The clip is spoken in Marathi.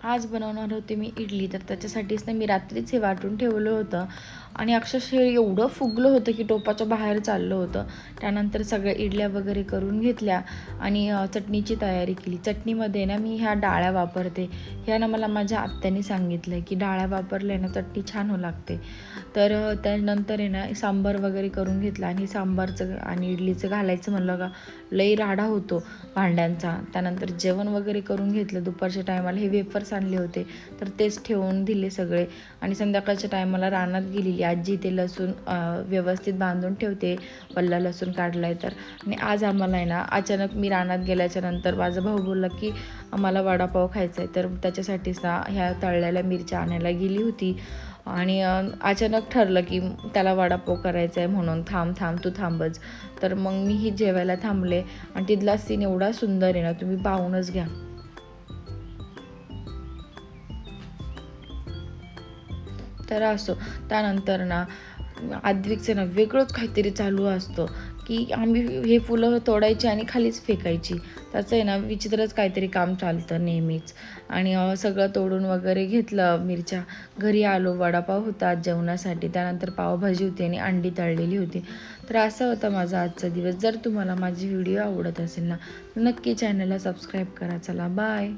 आज बनवणार होते मी इडली, तर त्याच्यासाठीच ना मी रात्रीच हे वाटून ठेवलं होतं आणि अक्षरशः एवढं फुगलं होतं की टोपाच्या बाहेर चाललं होतं. त्यानंतर सगळ्या इडल्या वगैरे करून घेतल्या आणि चटणीची तयारी केली. चटणीमध्ये ना मी ह्या डाळ्या वापरते. ह्या ना मला माझ्या आत्याने सांगितलं की डाळ्या वापरल्या ना चटणी छान लागते. तर त्यानंतर आहे ना सांबार वगैरे करून घेतला आणि सांबारचं आणि इडलीचं घालायचं म्हणलं का लई राडा होतो भांड्यांचा. त्यानंतर जेवण वगैरे करून घेतलं. दुपारच्या टायमाला हे वेफर्स आणले होते तर तेच ठेवून दिले सगळे आणि संध्याकाळच्या टायमाला रानात गेलेली आजी ते लसूण व्यवस्थित बांधून ठेवते. वल्ला लसूण काढला आहे तर. आणि आज आम्हाला आहे ना अचानक मी रानात गेल्याच्या नंतर माझा भाऊ बोलला की आम्हाला वडापाव खायचा आहे, तर त्याच्यासाठीच ना ह्या तळलेल्या मिरच्या आणायला गेली होती आणि अचानक ठरलं की त्याला वडापाव करायचा आहे म्हणून थांब तू थांबच. तर मग मीही जेवायला थांबले आणि तिथला सीन एवढा सुंदर आहे ना, तुम्ही पाहूनच घ्या. तर असो, त्यानंतर ना आद्विकचं ना वेगळंच काहीतरी चालू असतं की आम्ही हे फुलं तोडायची आणि खालीच फेकायची. त्याचं आहे ना विचित्रच काहीतरी काम चालतं नेहमीच. आणि सगळं तोडून वगैरे घेतलं मिरच्या. घरी आलो, वडापाव होता जेवणासाठी, त्यानंतर पावभाजी होती आणि अंडी तळलेली होती. तर असा होता माझा आजचा दिवस. जर तुम्हाला माझी व्हिडिओ आवडत असेल ना, नक्की चॅनलला सबस्क्राईब करा. चला बाय.